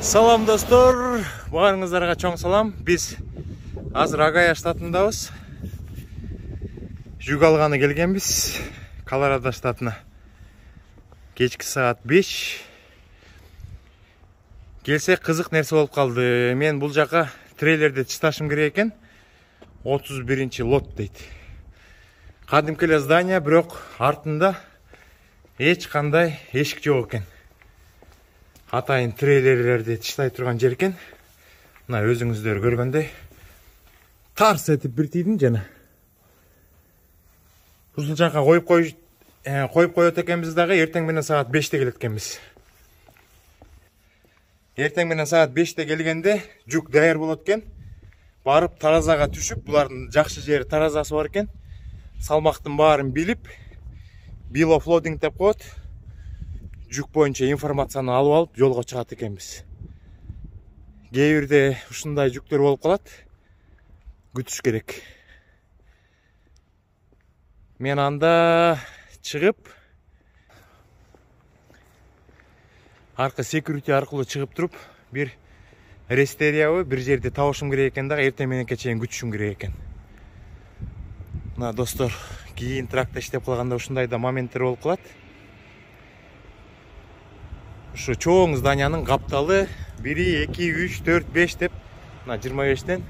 Салам достор, барыңыздарга чоң салам. Biz азыр Огайо штатындабыз. Жүк алганы келгенбиз Колорадо штатына. Кечки саат 5. Келсе кызык нерсе болуп калды. Мен бул жака трейлерди чыташым керек экен. 31 лот дейт. Кадимки эле здание, бирок артында эч кандай эшик жок экен. Атайын трейлерлерди чыштай турган жер экен. Мына өзүңүздөр көргөндөй тарс этип бир тийдим жана. Ушул жака коюп коет экенбиз дагы, эртең менен саат 5те келет экенбиз. Эртең менен саат 5те келгенде жүк даяр болот экен. Барып таразага түшүп, булардын жакшы жери таразасы бар экен. Салмактын баарын билип, bill of loading деп коет. Жүк боюнча информацияны алып жолго чыгат экенбиз. Кээ бирде ушундай жүктөр болуп калат. Күтүш керек. Мен анда чыгып, аркы security аркылуу чыгып туруп, бир рестериябы бир жерде табышым керек экен дагы, эртең мененке чейин күтүшүм керек экен. Мына достор, кийин тракта иштеп калганда ушундай да моменттер болуп калат. Şu çoğun zdanyanın kaptalı 1, 2, 3, 4, 5 деп, 25'ten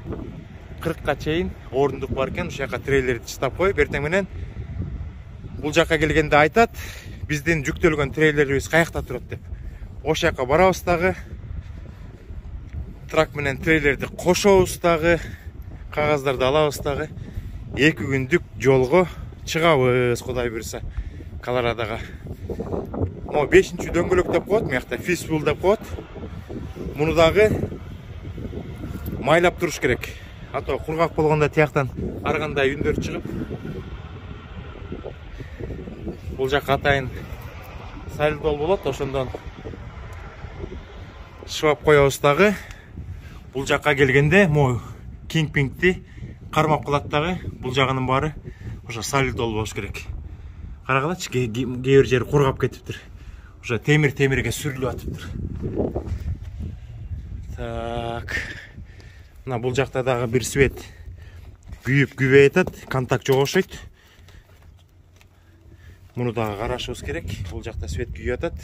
40'a çeyin orunduk varken uşu yaka treyleri çıtap koyup, erteң менен бұл жаққа келгенде айтат, бізден жүктөлгөн трейлерибиз каякта турат деп. Ош яка барабыз дагы, трак менен трейлерди кошобуз дагы, кагаздарды алабыз дагы, 2 күндүк жолго чыгабыз, Кудай буйруса, Колорадога. 5-нчи дөңгөлөк деп коет, мыякта фистбул деп коет. Муну дагы майлап туруш керек. Ато кургак болгондо тияктан ар кандай үндөр чыгып, бул жак атайын сайлдол болот, ошондон шыбап коебуз дагы. Бул жакка келгенде мо кингпингти кармап калат дагы. Бул жагынын баары ошо сайлдол болуш керек. Карагылачы, кээ бир жери кургап кетиптир. Уже темир-темирге сүрүлүп атыптыр. Так. Мына бул жакта дагы бир свет күйүп күбөй атат, контакт жок окшойт. Муну дагы карашыбыз керек. Бул жакта свет күйүп атат.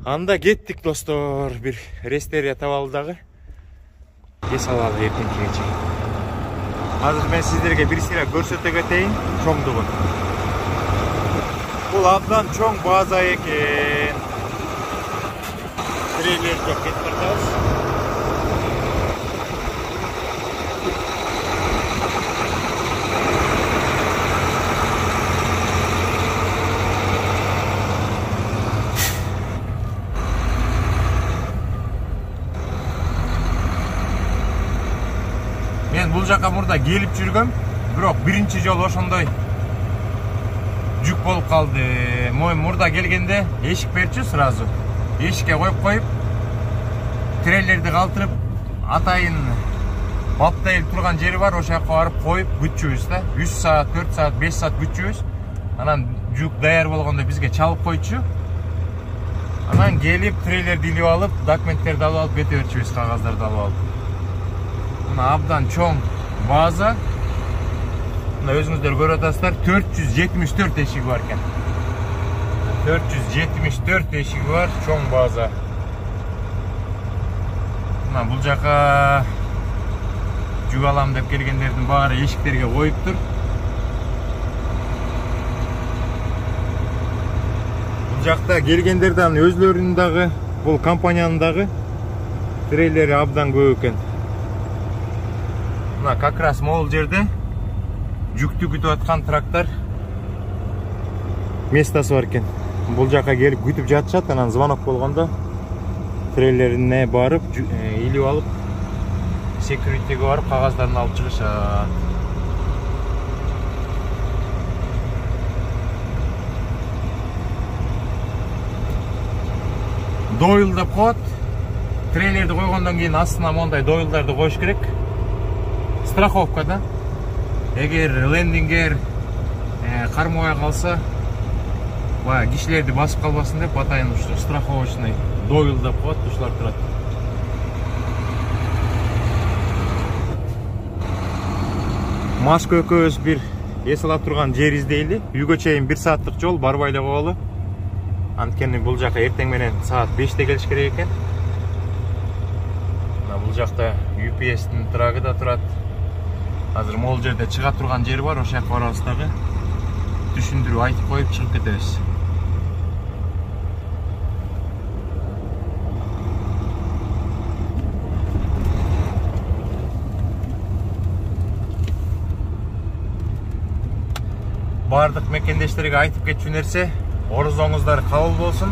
Анда кеттик достор, бир рестерия табалы дагы. Эс алалы эртеңкиге чейин. Азыр мен сиздерге бир сыйра көрсөтө кетейин чоңдугун. Бул абдан чоң база экен. Трейлерге кетип жатабыз. Мен бул жака мурда келип жүргөм, бирок биринчи жолу ошондой жүк болуп калды. Мой мурда келгенде эшик берчү сразу. Эшикке коюп, трейлерди калтырып, атайын баптайыл турган жери бар, ошол жака барып коюп күтчүбүз да. 3 саат, 4 саат, 5 саат күтчүбүз. Анан жүк даяр болгондо бизге чалып койчу. Анан келип трейлерди илип алып, документтерди алып кете берчүбүз, кагаздарды алып алып. Мына абдан чоң база. Мына өзүңүздөр көрүп атасыздар, 474 эшиги бар экен. 474 эшиги бар, чоң база. Мына бул жака жүк алам деп келгендердин баары эшиктерге коюптур. Бул жакта келгендерден өзлөрүнүн дагы, бул компаниянын дагы трейлери абдан көп экен. Мына как раз могул жерде жүктү күтүп аткан трактор местасы бар экен. Бул жака келип күтүп жатышат, анан звонок болгондо трейлерине барып, илип алып, security'ге барып, кагаздарын алып чыгышат. Дойл деп коет. Трейлерди койгондон кийин астына мондай дойлдарды коюш керек. Страховка да. Эгер лендингер кармабай калса, кишилерди басып калбасын деп атайын ушу страховочный Doyle деп коет, ушулар турат. Машка экөөбүз бир эс ала турган жер издейли. Үйгө чейин 1 сааттык жол барбай эле коелу. Анткени бул жака эртең менен саат 5те келиш керек экен. Мына бул жакта UPS-тин трагы да турат. Азыр могул жерде чыга турган жер бар, ошол жака барабыз дагы. Түшүндүрүү айтып коюп чыгып кетебиз. Бардык мекендештерге айтып кетчү нерсе, орозоңуздар кабыл болсун.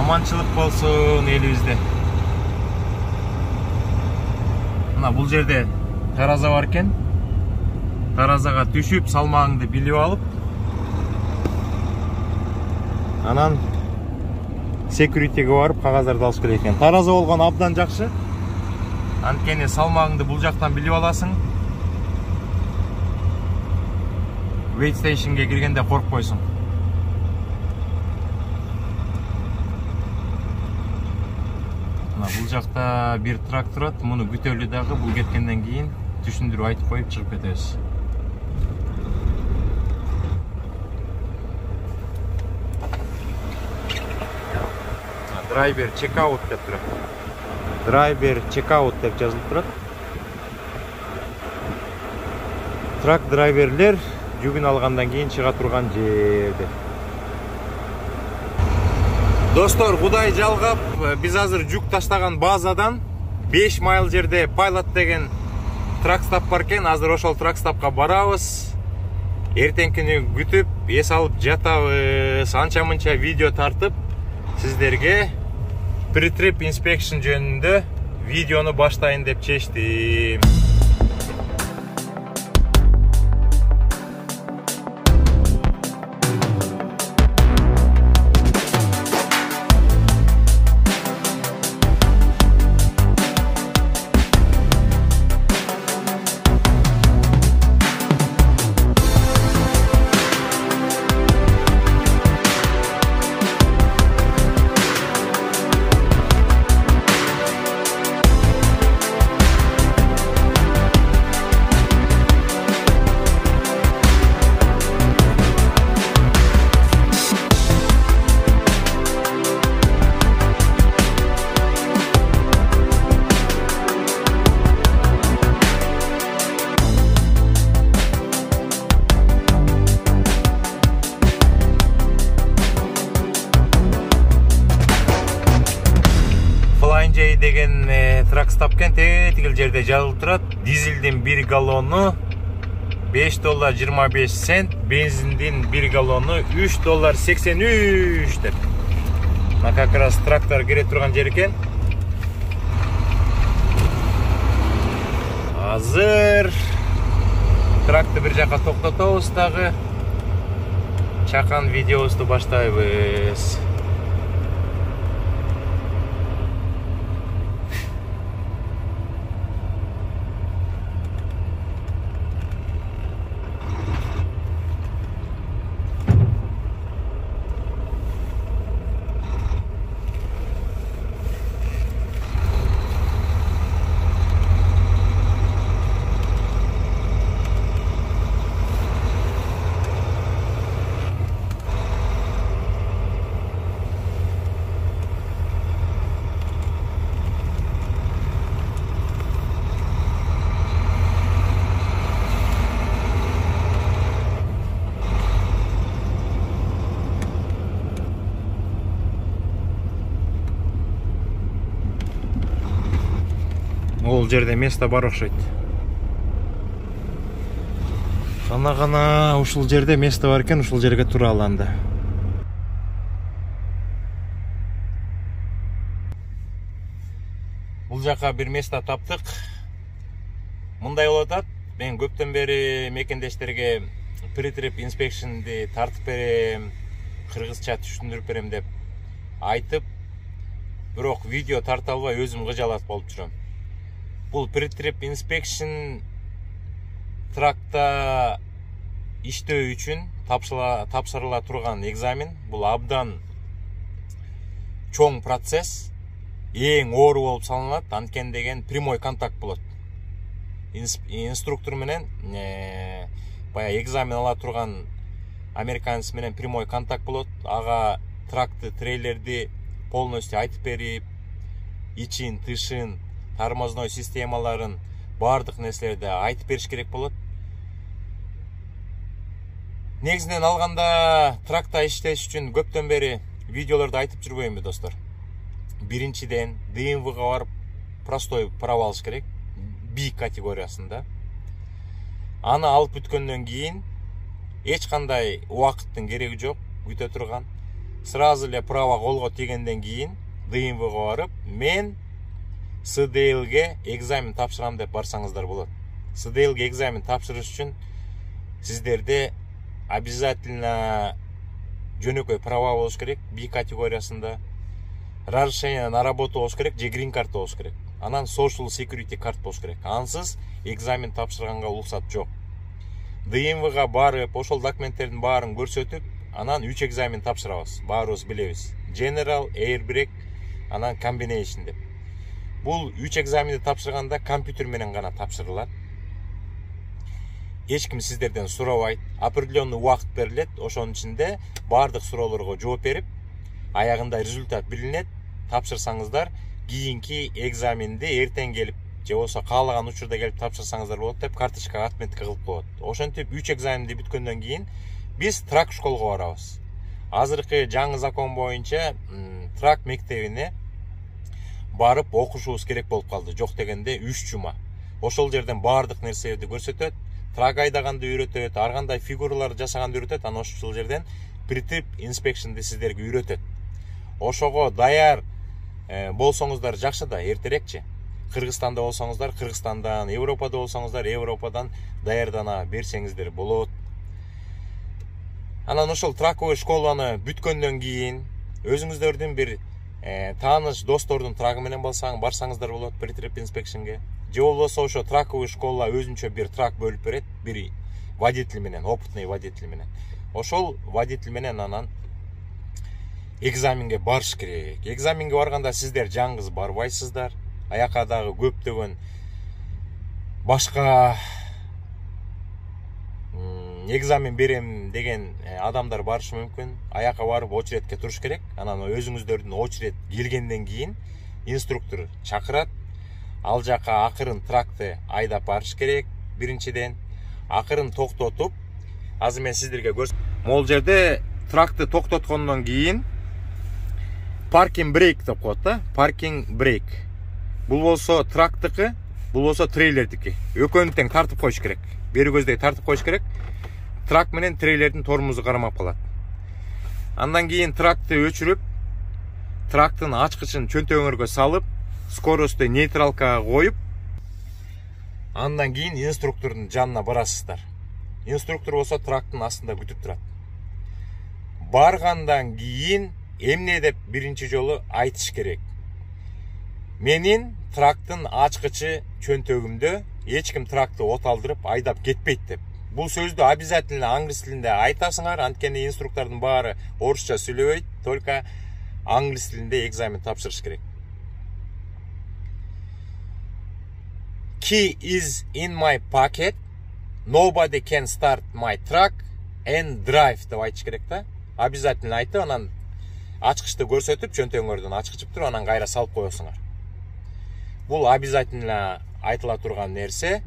Аманчылык болсун элибизде. Мына бул жерде тараза бар экен. Таразага түшүп, салмагыңды билип алып, анан секюритиге барып кагаздарды алып келет экен. Тараза болгон абдан жакшы. Анткени салмагыңды бул жактан билип аласың. Weight stationге киргенде коркпойсуң. Мына бул жакта бир трак турат, муну күтөлү дагы, бул кеткенден кийин түшүндүрүп айтып коюп чыгып кетебиз. Драйвер чекаут деп турат. Драйвер чекаут деп жазылып турат. Трак драйверлер жүгүн алгандан кийин чыга турган жерде. Достор, Кудай жалгап, биз азыр жүк таштаган базадан 5 майл жерде Pilot деген тракстап бар экен. Азыр ошол тракстапка барабыз. Эртеңкүнү күтүп, эс алып жатабыз. Анча-мынча видео тартып, сиздерге Pre-trip inspection жөнүндө видеону баштайын деп чечтим. Деген тракстап кен тегил жерде жазылып турат. Дизелдин 1 галлону $5.25, бензиндин 1 галлону $3.83 деп. Мына как раз трактор кире турган жер экен. Азыр тракты бир жака токтотобуз дагы. Чакан видеобузду баштайбыз. Ол жерде место бар окшойт. Гана ушул жерде место бар экен, ушул жерге тура аланды. Бул жака бир место таптык. Мындай болуп атат. Мен көптөн бери мекендештерге Pre-trip inspection'ди тартып берем, кыргызча түшүндүрүп берем деп айтып, бирок видео тарта албай өзүм кыжалат болуп жүрөм. Бул Pre-trip inspection тракта иштөө үчүн тапшырыла турган экзамен. Бул абдан чоң процесс, эң оору болуп саналат. Анткени деген прямой контакт болот. Инструктор менен баягы экзамен ала турган американец менен прямой контакт болот. Ага тракты, трейлерди полностью айтып берип, ичин, тышын, тормозной системаларын, бардык нерселерди айтып бериш керек болот. Негизинен алганда тракта иштеш үчүн көптөн бери видеолорду айтып жүрбөймүнбү достор. Биринчиден ДМВга барып простой право алыш керек, B категориясында. Аны алып бүткөндөн кийин эч кандай убакыттын кереги жок, күтө турган. Сразу эле право колго тийгенден кийин ДМВга барып, мен СДЛге экзамен тапшырам деп барсаңыздар болот. СДЛге экзамен тапшырыш үчүн сиздерде обязательно жөнөкөй право болуш керек, B категориясында. Разрешение на работу болуш керек, же green card болуш керек. Анан social security card болуш керек. Ансыз экзамен тапшырганга уруксат жок. ДМВга барып, ошол документтердин баарын көрсөтүп, анан 3 экзамен тапшырабыз. Баарыбыз билебиз. General, Airbag, анан Combination деп. Бул 3 экзаменди тапшырганда компьютер менен гана тапшырылат. Эч ким сиздерден сурабайт. Определенный убакыт берилет. Ошонун ичинде бардык суроолорго жооп берип, аягында результат билинет. Тапшырсаңыздар, кийинки экзаменди эртең келип, же болсо каалаган учурда келип тапшырсаңыздар болот деп карточкага отметка кылып коет. Ошентип 3 экзаменди бүткөндөн кийин биз трак школго барабыз. Азыркы жаңы закон боюнча трак мектебине барып окушубуз керек болуп калды. Жок дегенде 3 жума. Ошол жерден бардык нерселерди көрсөтөт, трак айдаганды үйрөтөт, ар кандай фигуралар жасаганды үйрөтөт, анан ошол жерден pre-trip inspection'ди сиздерге үйрөтөт. Ошого даяр болсоңуздар жакшы да, эртерекчи. Кыргызстанда болсоңуздар, Кыргызстандан, Европада болсоңуздар, Европадан даярдана берсеңиздер болот. Анан ошол траковый школаны бүткөндөн кийин өзүңүздөрдүн бир тааныш достордун трагы менен барсаңыздар болот pre-trip inspection'ге. Же болбосо ошо траковый школа өзүнчө бир трак бөлүп берет, бир водитель менен, опытный водитель менен. Ошол водитель менен анан экзаменге барыш керек. Экзаменге барганда сиздер жаңгыз барбайсыздар. Аяка дагы көптөгөн башка экзамен берем деген адамдар барышы мүмкүн. Аяка барып очередке туруш керек. Анан өзүңүздөрдүн очеред келгенден кийин инструктор чакырат. Ал жака акырын тракты айдап барыш керек. Биринчиден акырын токтотуп, азыр мен сиздерге көрсөтөм. Могул жерде тракты токтоткондон кийин паркинг брейк деп коет да, паркинг брейк. Бул болсо трактыкы, бул болсо трейлердики. Экөөнү тең тартып коюш керек. Бери көздөй тартып коюш керек. Трак менен трейлердин тормозу кармап калат. Андан кийин тракты өчүрүп, трактын ачкычын чөнтөгүңөргө салып, скоросту нейтралкага коюп, андан кийин инструктордун жанына барасыздар. Инструктор болсо трактын астында күтүп турат. Баргандан кийин эмне деп биринчи жолу айтыш керек. Менин трактын ачкычы чөнтөгүмдө, эч ким тракты оталдырып айдап кетпейт деп. Бул сөздү обязательно англис тилинде айтасыңар, анткени инструктордун баары орусча сүйлөбөйт, только англис тилинде экзамен тапшырыш керек. Key is in my pocket. Nobody can start my truck and drive деп айтыш керек да. Обязательно айтып, анан ачкычты көрсөтүп, чөнтөгүңөрдөн ачкычып туруп, анан кайра салып коесуңар. Бул обязательно айтыла турган нерсе.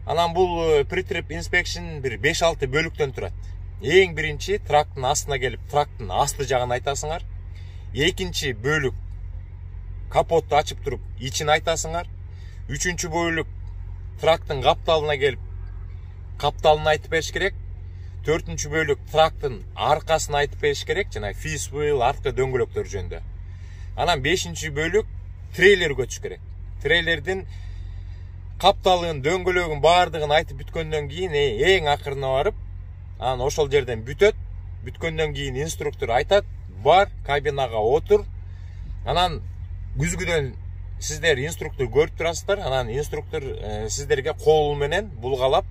Анан бул pre-trip inspection бир 5-6 бөлүктөн турат. Эң биринчи трактын астына келип, трактын асты жагын айтасыңар. Экинчи бөлүк капотту ачып туруп, ичин айтасыңар. Үчүнчү бөлүк трактын капталына келип, капталын айтып бериш керек. Төртүнчү бөлүк трактын аркасын айтып бериш керек, жана fifth wheel, арткы дөңгөлөктөр жөнүндө. Анан 5-чи бөлүк трейлерге өтүш керек. Трейлердин капталын, дөңгөлөгүн баардыгын айтып бүткөндөн кийин эң акырына барып, анан ошол жерден бүтөт. Бүткөндөн кийин инструктор айтат, бар, кабинага отур. Анан күзгүдөн сиздер инструктор көрүп турасыздар. Анан инструктор сиздерге колу менен булгалап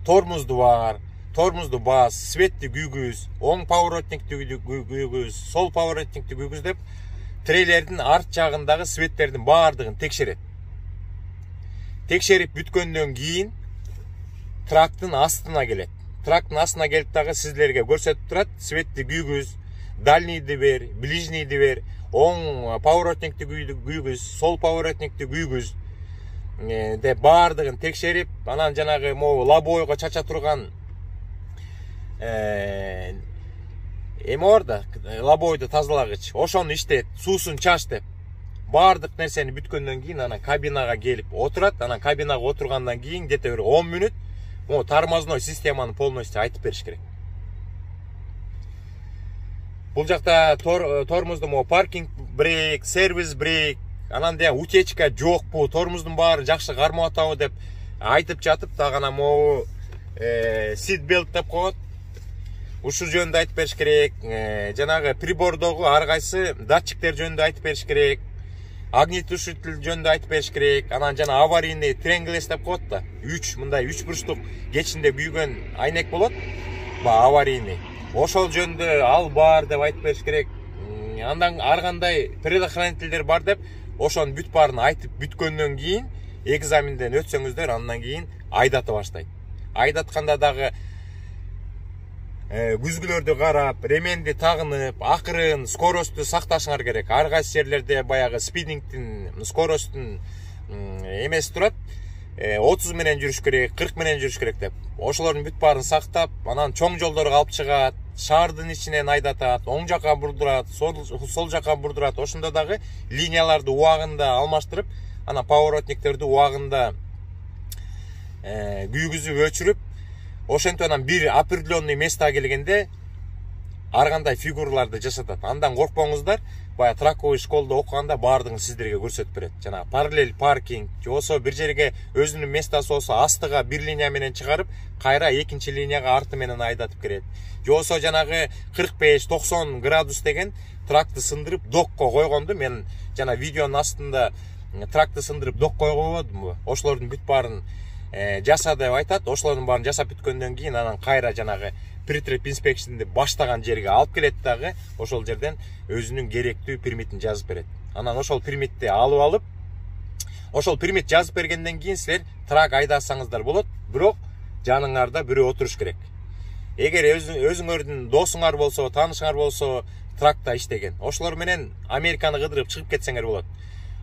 тормозду бар, тормозду бас, светти күйгүз, оң поворотникти күйгүз, сол поворотникти күйгүз деп трейлердин арт жагындагы светтердин баардыгын текшерет. Текшерип бүткөндөн кийин трактын астына келет. Трактын астына келип дагы сиздерге көрсөтүп турат. Светти күйгүз, дальнийди бер, ближнийди бер, оң поворотникти күйгүз, сол поворотникти күйгүз деп баардыгын текшерип, анан жанагы могу лобойго чача турган эме бар да, лобойду тазалагыч, ошону иштет, суусун чач деп. Баардык нерсени бүткөндөн кийин анан кабинага келип отурат. Анан кабинага отургандан кийин где-то бир 10 мүнөт могу тормозной системаны полностью айтып бериш керек. Бул жакта тормоздун могу паркинг брейк, сервис брейк, анан деген утечка жокпу, тормоздун баары жакшы кармап атабы деп айтып жатып, дагы анан могу seat belt деп коет. Ушул жөнүндө айтып бериш керек. Жанагы прибордогу ар кайсы датчиктер жөнүндө айтып бериш керек. Огнетушитель жөнүндө айтып бериш керек. Анан жана аварийный тренглес деп коет да. 3 мындай 3 бурчтук кечинде күйгөн айнек болот. Аварийный. Ошол жөнүндө ал бар деп айтып бериш керек. Андан ар кандай предохранительдер бар деп ошонун бүт баарын айтып бүткөндөн кийин экзаменден өтсөңүздөр, андан кийин айдата баштайт. Айдатканда дагы күзгүлөрдү карап, ременди тагынып, акырын скоросту сакташыңар керек. Ар кайсы жерлерде баягы спидингтин скоростун эмеси турат. 30 менен жүрүш керек, 40 менен жүрүш керек деп. Ошолордун бүт баарын сактап, анан чоң жолдорго алып чыгат, шаардын ичинен айдатат, оң жакка бурдурат, сол жакка бурдурат. Ошондо дагы линияларды убагында алмаштырып, анан поворотниктерди убагында күйгүзүп өчүрүп, ошентип анан бир определенный местага келгенде ар кандай фигураларды жасатат. Андан коркпоңуздар, бая траковый школда окуганда баардыгын сиздерге көрсөтүп берет. Жана параллель паркинг, жосо бир жерге өзүнүн местасы болсо астыга бир линия менен чыгарып, кайра экинчи линияга арты менен айдатып керет. Жосо жанагы 45-90 градус деген тракты сындырып докко койгонду мен жана видеонун астында тракты сындырып док койгонбудумбу? Ошолордун бүт баарын жаса деп айтат. Ошолордун баарын жасап бүткөндөн кийин анан кайра жанагы pre-trip inspection'ди баштаган жерге алып келет дагы, ошол жерден өзүнүн керектүү пермитин жазып берет. Анан ошол пермитти алып, ошол пермит жазып бергенден кийин силер трак айдасаңыздар болот, бирок жаныңарда бирөө отуруш керек. Эгер өзүңөрдүн досуңар болсо, таанышыңар болсо, тракта иштеген, ошолор менен Американы кыдырып чыгып кетсеңер болот.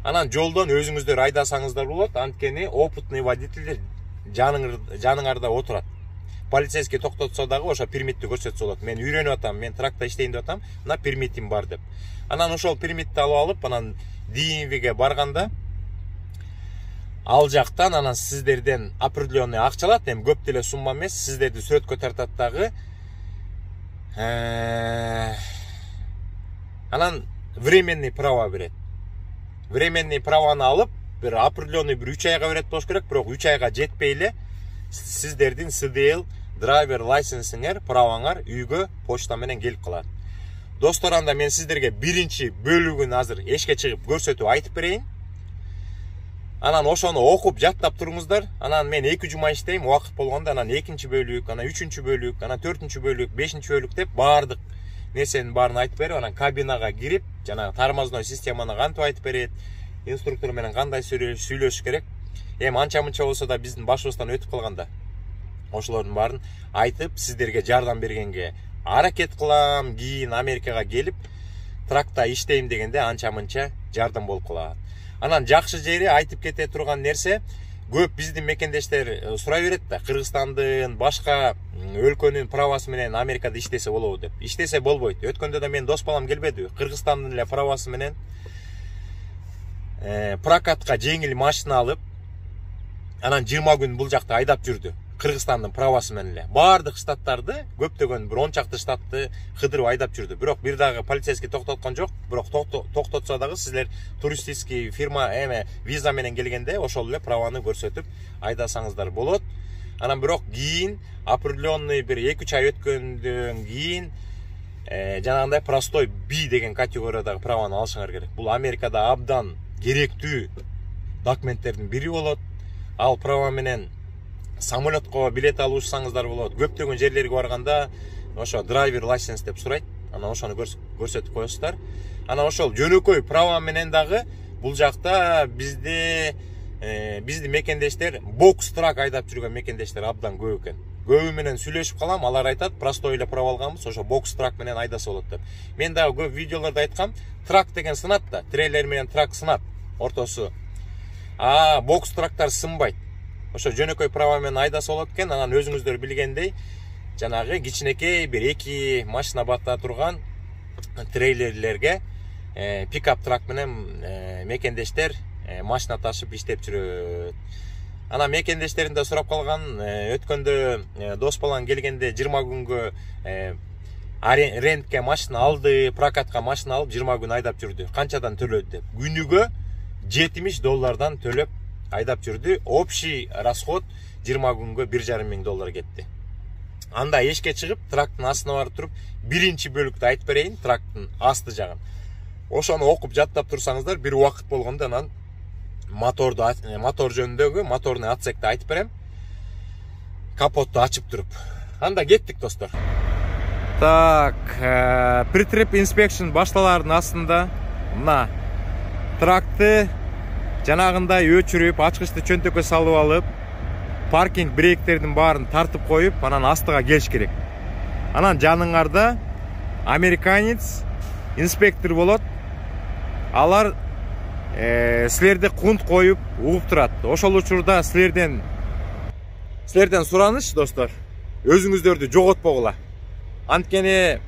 Анан жолдон өзүңүздөр айдасаңыздар болот, анткени опытный водительдер жаныңарда отурат. Полицейский токтотсо дагы ошо пермитти көрсөтсө болот. Мен үйрөнүп атам, мен тракта иштейин деп атам, мына пермитим бар деп. Анан ошол пермитти алып, анан DMV-ге барганда ал жактан анан сиздерден определенный акча алат, эми көп деле сумма эмес, сиздерди сүрөткө тартат дагы. Анан временный право берет. Временный праваны алып, бир определенный бир 3 айга берет болуш керек, бирок 3 айга жетпей эле сиздердин CDL драйвер лайсенсиңер, праваңар үйгө почта менен келип калат. Достор, анда мен сиздерге биринчи бөлүгүн азыр эшикке чыгып көрсөтүп айтып берейин. Анан ошону окуп жаттап туруңуздар. Анан мен 2 жума иштейм, убакыт болгондо анан экинчи бөлүк, анан үчүнчү бөлүк, анан төртүнчү бөлүк, бешинчи бөлүк деп баардык нерсенин баарын айтып берип, анан кабинага кирип, жана тормозной системаны кантип айтып берет, инструктор менен кандай сүйлөшүш керек. Эми анча-мынча болсо да биздин башыбыздан өтүп калганда ошолордун баарын айтып сиздерге жардам бергенге аракет кылам. Кийин Америкага келип тракта иштейм дегенде анча-мынча жардам болуп калат. Анан жакшы жери айтып кете турган нерсе, көп биздин мекендештер сурай берет да, Кыргызстандын башка өлкөнүн правасы менен Америкада иштесе болобу деп. Иштесе болбойт. Өткөндө да мен дос балам келбедиби? Кыргызстандын эле правасы менен прокатка жеңил машина алып, анан 20 күн бул жакта айдап жүрдү. Кыргызстандын правасы менен эле. Баардык штаттарды, көптөгөн бир 10 чакты штатты кыдырып айдап жүрдү. Бирок бир дагы полицейский токтоткон жок. Бирок токтотсо дагы силер туристический фирма виза менен келгенде ошол эле праваны көрсөтүп айдасаңыздар болот. Анан бирок кийин определенный бир 2-3 ай өткөндөн кийин жанагындай простой B деген категориядагы праваны алышыңар керек. Бул Америкада абдан керектүү документтердин бири болот. Ал права менен самолетко билет алышсаңыздар болот. Көптөгөн жерлерге барганда ошо драйвер лайсенс деп сурайт. Ана ошону көрсөтүп коесуздар. Ана ошол жөнөкөй права менен дагы бул жакта бизди мекендештер бокс трак айдап жүргөн мекендештер абдан көп экен. Көбү менен сүйлөшүп калам, алар айтат, простой эле права алганбыз, ошо бокс трак менен айдаса болот деп. Мен дагы көп видеолордо айткам, трак деген сынат да, трейлер менен трак сынат ортосу. Бокс трактар сынбайт. Ошо жөнөкөй права менен айдаса болот экен. Анан өзүңүздөр билгендей, жанагы кичинекей бир 2 машина бата турган трейлерлерге пикап трак менен мекендештер машина ташып иштеп жүрөт. Ана мекендештеринде сурап калган, өткөндө дос балам келгенде 20 күнгө рентке машина алды, прокатка машина алып 20 күн айдап жүрдү. Канчадан төлөдү деп. Күнүгө $70 төлөп айдап жүрдү. Общий расход 20 күнгө $1,5 кетти. Анда эшикке чыгып, трактын астына барып туруп, биринчи бөлүктү айтып берейин, трактын асты жагын. Ошону окуп жаттап турсаңыздар, бир убакыт болгондо анан мотор жөнүндөгү моторный отсекти айтып берем. Капотту ачып туруп. Анда кеттик достор. Так, pre-trip inspection башталардын астында мына тракты жанагындай өчүрүп, ачкычты чөнтөккө салып алып, паркинг брейктердин баарын тартып коюп, анан астыга келиш керек. Анан жаныңарда американец инспектор болот. Алар силерди кунт коюп угуп турат. Ошол учурда силерден сураныш достор, өзүңүздөрдү жоготпогула. Анткени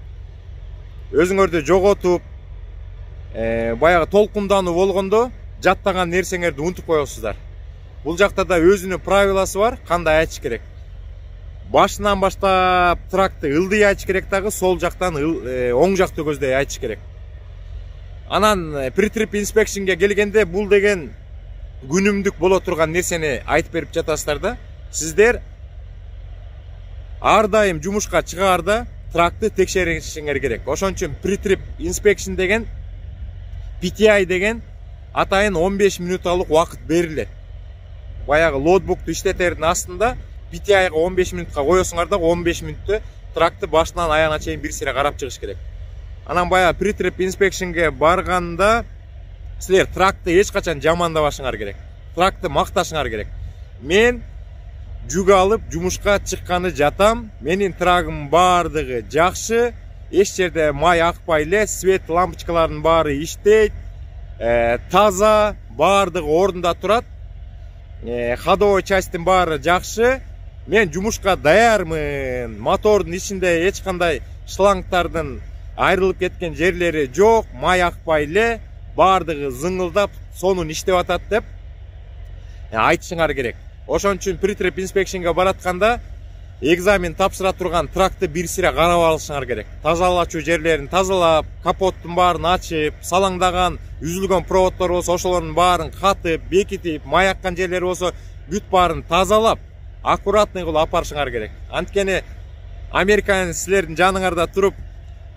өзүңөрдү жоготуп, баягы толкундануу болгондо жаттаган нерсеңерди унутуп коесуздар. Бул жакта да өзүнүн правиласы бар, кандай айтыш керек. Башынан баштап тракты ылдый айтыш керек дагы, сол жактан оң жакты көздөй айтыш керек. Анан pre-trip inspectionге келгенде бул деген күнүмдүк боло турган нерсени айтып берип жатасыздар да. Сиздер ар дайым жумушка чыгаарда тракты текшеришиңер керек. Ошон үчүн pre-trip inspection деген PTI деген атайын 15 минуталык убакыт берилет. Баягы лоутбукту иштетердин астында PTI-га 15 минутка коесуңар да 15 минутта тракты башынан аяғына чейин бир сире карап чыгыш керек. Анан баягы pre-trip inspectionге барганда силер тракты эч качан жамандабашыңар керек. Тракты макташыңар керек. Мен жүк алып жумушка чыкканы жатам. Менин трагым бардыгы жакшы. Эч жерде май акпай эле, свет лампочкалардын баары иштейт. Таза, бардыгы ордунда турат. Ходовой частьтин баары жакшы. Мен жумушка даярмын. Мотордун ичинде эч кандай шлангдардын айрылып кеткен жерлери жок, май акпай эле, бардыгы зыңылдап, сонун иштеп атат деп айтышыңар керек. Ошон үчүн pre-trip inspectionга баратканда экзамен тапшыра турган тракты бир сире карап алышыңар керек. Тазалачу жерлерин тазалап, капоттун баарын ачып, салаңдаган, үзүлгөн проводдор болсо ошолордун баарын катып, бекитип, май аккан жерлер болсо бүт баарын тазалап, аккуратный кылып апарышыңар керек. Анткени американец силердин жаныңарда туруп,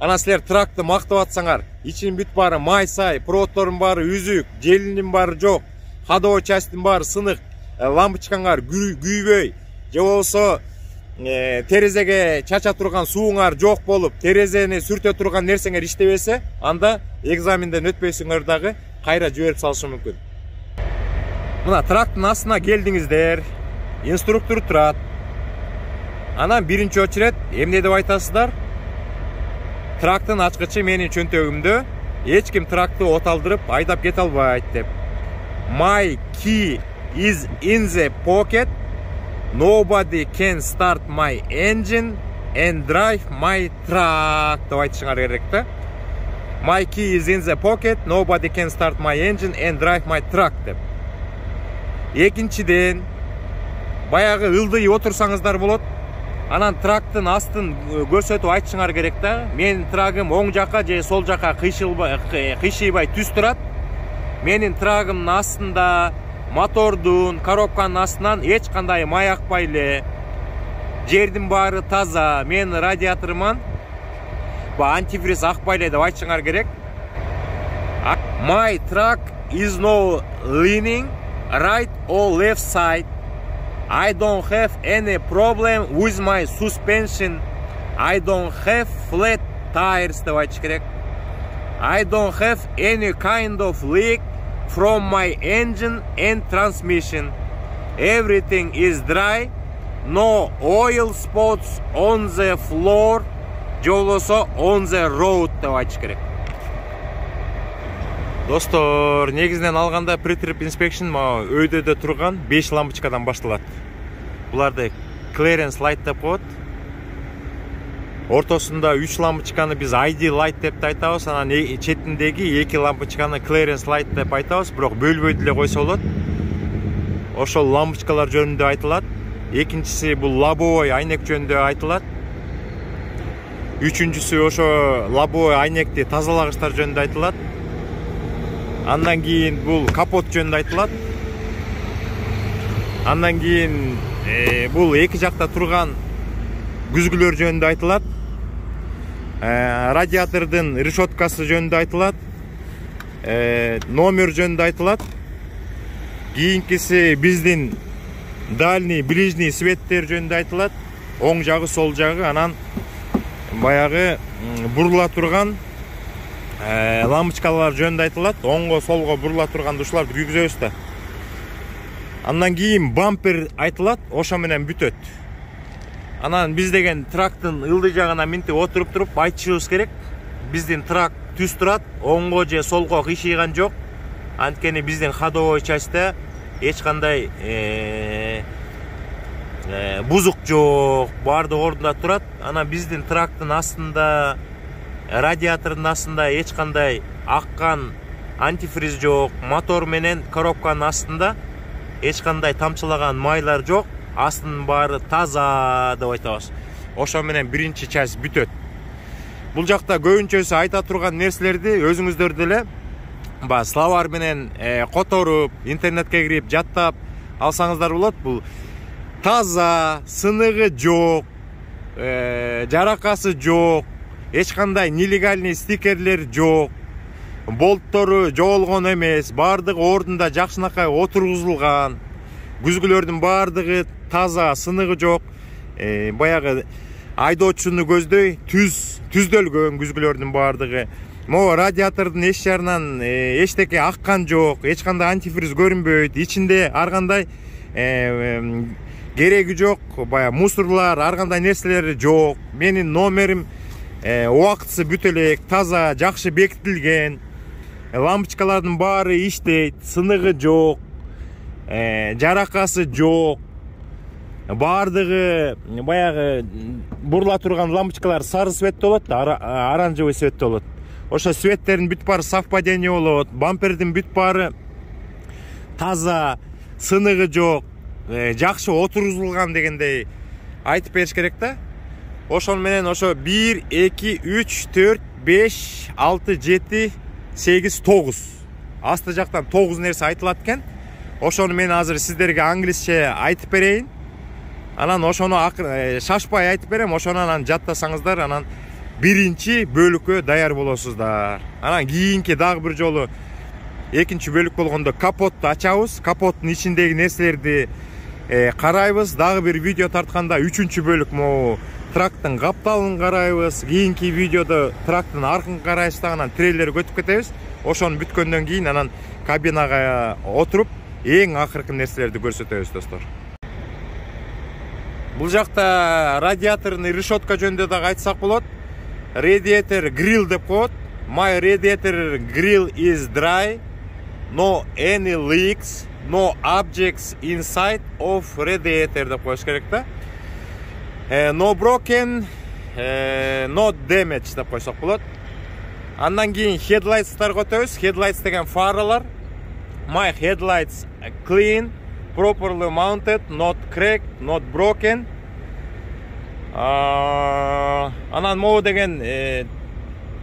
анан силер тракты мактап атсаңар, ичинин бүт баары май сай, проводдордун баары үзүк, желинин баары жок, ходовой частьтин баары сынык, лампочкаңар күйбөй, же болсо терезеге чача турган сууңар жок болуп, терезени сүртө турган нерсеңер иштебесе, анда экзаменден өтпөйсүңөр дагы кайра жиберип салышы мүмкүн. Мына трактын астына келдиңиздер, инструктор турат. Анан биринчи очеред эмне деп айтасыздар? Трактын ачкычы менин чөнтөгүмдө, эч ким тракты оталдырып айдап кете албайт деп. My key is in the pocket. Nobody can start my engine and drive my truck. деп айтышыңар керек да. My key is in the pocket. Nobody can start my engine and drive my truck деп. Экинчиден, баягы ылдый отурсаңыздар болот. Анан трактын астын көрсөтүп айтышыңар керек да. Менин трагым оң жака же сол жака кыйшыйбай түз турат. Менин трагымдын астында мотордун, коробканын астынан эч кандай май акпай эле. Жердин баары таза. Мен радиаторуман антифриз акпай эле деп айтышыңар керек. My truck is no leaning right or left side. I don't have any problem with my suspension. I don't have flat tires деп айтыш керек. I don't have any kind of leak from my engine and transmission. Everything is dry. No oil spots on the floor. Же болбосо on the road деп айтыш керек. Достор, негизинен алганда pre-trip inspection өйдөдө турган 5 лампочкадан башталат. Буларды clearance light деп коет. Ортосунда 3 лампочканы биз ID light деп айтабыз, анан четиндеги 2 лампочканы clearance light деп айтабыз, бирок бөлбөй деле койсо болот. Ошол лампочкалар жөнүндө айтылат. Экинчиси бул лобовой айнек жөнүндө айтылат. Үчүнчүсү ошо лобовой айнекти тазалагычтар жөнүндө айтылат. Андан кийин бул капот жөнүндө айтылат. Андан кийин бул эки жакта турган күзгүлөр жөнүндө айтылат. Радиатордун решеткасы жөнүндө айтылат. Номер жөнүндө айтылат. Кийинкиси биздин дальний, ближний светтер жөнүндө айтылат. Оң жагы, сол жагы, анан баягы бурула турган лампочкалар жөнүндө айтылат. Оңго, солго бурула турган ушуларды күйгүзөбүз да. Андан кийин бампер айтылат, ошо менен бүтөт. Анан биз деген трактын ылдый жагына минтип отуруп туруп айтышыбыз керек. Биздин тракт түз турат, оңго же солго кыйшыйган жок. Анткени биздин ходовой частьта эч кандай бузук жок, баардык ордунда турат. Анан биздин тракттын астында, радиатордун астында эч кандай аккан антифриз жок, мотор менен коробканын астында эч кандай тамчылаган майлар жок. Астын баары таза деп айтабыз. Ошо менен биринчи часть бүтөт. Бул жакта көбүнчөсү айта турган нерселерди өзүңүздөр деле словар менен которуп, интернетке кирип жаттап алсаңыздар болот. Бул таза, сыныгы жок, жаракасы жок, эч кандай нелегальный стикерлер жок, болттору жоголгон эмес, баардыгы ордунда жакшынакай отургузулган. Күзгүлөрдүн баардыгы таза, сыныгы жок. Баягы айдоочуну көздөй түздөлгөн күзгүлөрдүн баардыгы. Могу радиатордун эч жарынан эчтеке аккан жок, эч кандай антифриз көрүнбөйт. Ичинде ар кандай кереги жок, бая мусорлар, ар кандай нерселери жок. Менин номерим убактысы бүт элек, таза, жакшы бекитилген. Лампочкалардын баары иштейт, сыныгы жок, жаракасы жок. Баардыгы баягы бурула турган лампочкалар сары цветте болот, оранжевый цветте болот. Ошо цветтердин бүт баары совпадение болот. Бампердин бүт баары таза, сыныгы жок, жакшы отургузулган дегендей айтып бериш керек да. Ошон менен ошо 1, 2, 3, 4, 5, 6, 7, 8, 9. Асты жактан 9 нерсе айтылат экен. Ошону мен азыр сиздерге англисче айтып берейин. Анан ошону шашпай айтып берем, ошону анан жаттасаңыздар, анан биринчи бөлүккө даяр болосуздар. Анан кийинки дагы бир жолу экинчи бөлүк болгондо капотту ачабыз, капоттун ичиндеги нерселерди карайбыз. Дагы бир видео тартканда үчүнчү бөлүк могу трактын капталын карайбыз. Кийинки видеодо трактын аркын карайбыз, анан трейлер көтүп кетебиз. Ошону бүткөндөн кийин анан кабинага отуруп эң акыркы нерселерди көрсөтөбүз, достор. Бул жакта радиаторный решетка жөнүндө дагы айтсак болот. Radiator grill деп коет. My radiator grill is dry. No any leaks. No objects inside of radiator деп коюш керек да. No broken. No damage деп койсок болот. Андан кийин headlights'тарга өтөбүз. Headlights деген фаралар. My headlights clean, properly mounted, not cracked, not broken. Анан могу деген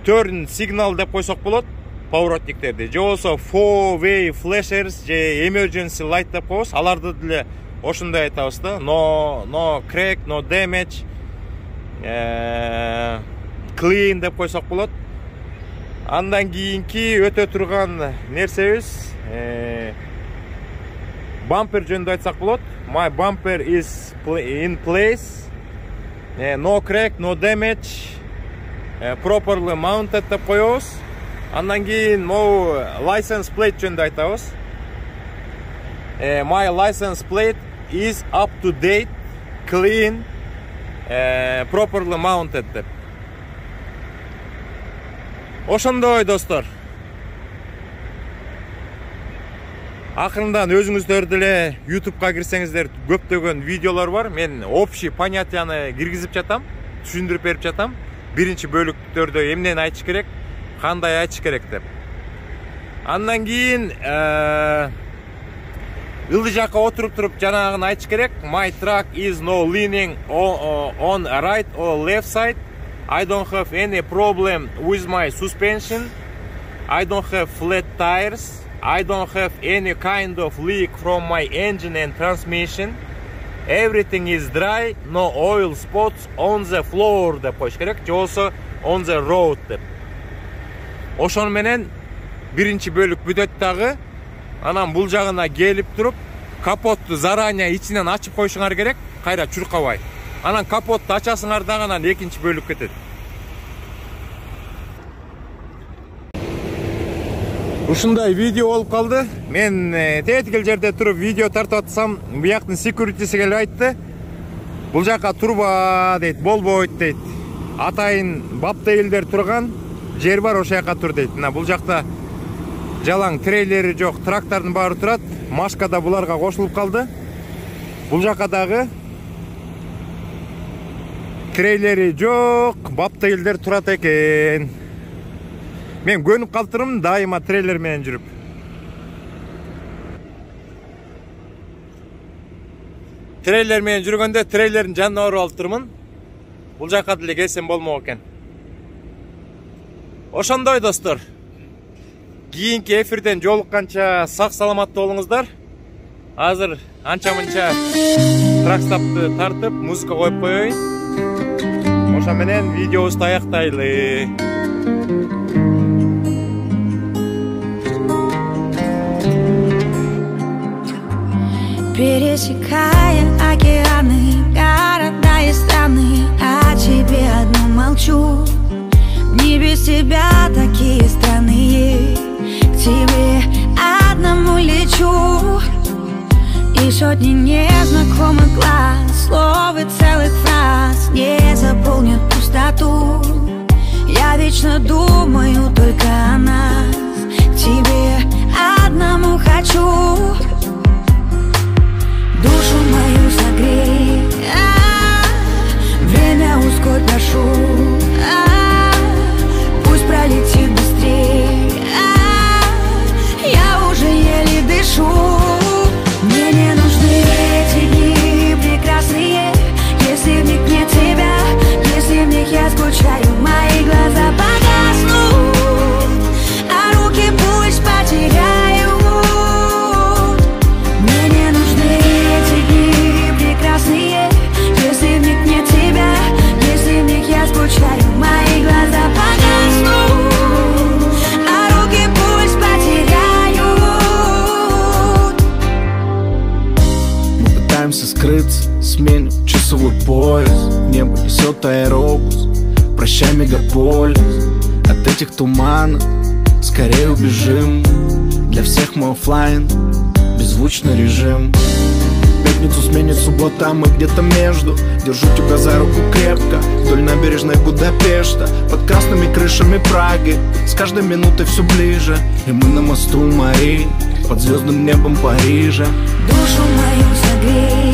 turn signal деп койсок болот. Поворотниктерди. Же болсо four-way flashers же emergency light деп коебуз. Аларды деле ошондой айтабыз да. No crack, no damage. Clean деп койсок болот. Андан кийинки өтө турган нерсебиз bumper жөнүндө айтсак болот. My bumper is in place. No crack, no damage. Properly mounted деп коебуз. Андан кийин могу license plate жөнүндө айтабыз. My license plate is up to date, clean, properly mounted деп. Ошондой достор. Акырындан өзүңүздөр деле YouTube'га кирсеңиздер көптөгөн видеолор бар. Мен общий понятияны киргизип жатам, түшүндүрүп берип жатам. Биринчи бөлүктөрдө эмнени айтыш керек, кандай айтыш керек деп. Андан кийин ылдый жакка отуруп туруп жанагын айтыш керек. My truck is no leaning on right or left side. I don't have any problem with my suspension. I don't have flat tires. I don't have any kind of leak from my engine and transmission. Everything is dry, no oil spots on the floor деп коюш керек, же болсо on the road деп. Ошону менен биринчи бөлүк бүтөт дагы. Анан бул жагына келип туруп, капотту заранее ичинен ачып коюшуңар керек, кайра чуркабай. Анан капотту ачасыңар дагы, анан экинчи бөлүк кетет. Ушундай видео болуп калды. Мен тетигил жерде туруп видео тартып атсам, бияктын секьюритиси келип айтты. Бул жакка турба дейт, болбойт дейт. Атайын баптейлдер турган жер бар, ошол жакка тур дейт. Мына бул жакта жалаң трейлери жок, трактордун баары турат. Машка да буларга кошулуп калды. Бул жакка дагы трейлери жок, баптейлдер турат экен. Мен көнүп калтырым дайыма трейлер менен жүрүп. Трейлер менен жүргөндө трейлердин жанына барып алып турмун. Бул жакка деле келсем болмок экен. Ошондой достор. Кийинки эфирден жолукканча сак саламатта болуңуздар. Азыр анча-мынча тракстапты тартып, музыка коюп коеюн. Ошо менен видеобузду аяктайлы. Пересекая океаны, города и страны, о тебе одну молчу. Не без тебя такие странные, к тебе одному лечу. И сотни незнакомых глаз, слов и целых фраз не заполнят пустоту. Я вечно думаю только о нас, к тебе одному хочу. Душу мою согрей, время ускорь, прошу, пусть пролетит быстрей, я уже еле дышу. Мне не нужны эти дни прекрасные, если в них нет тебя, если в них я скучаю, мои глаза погаснут, а руки пусть потеряют. Если в них нет тебя, если в них я скучаю, мои глаза погаснут, а руки пусть потеряют. Мы пытаемся скрыться, сменим часовой пояс, небо несет аэробус, прощай мегаполис. От этих туманов скорее убежим, для всех мы оффлайн, беззвучный режим. Пятницу сменит суббота, а мы где-то между. Держу тебя за руку крепко, вдоль набережной Будапешта, под красными крышами Праги, с каждой минутой все ближе. И мы на мосту Мари, под звездным небом Парижа. Душу мою согрей,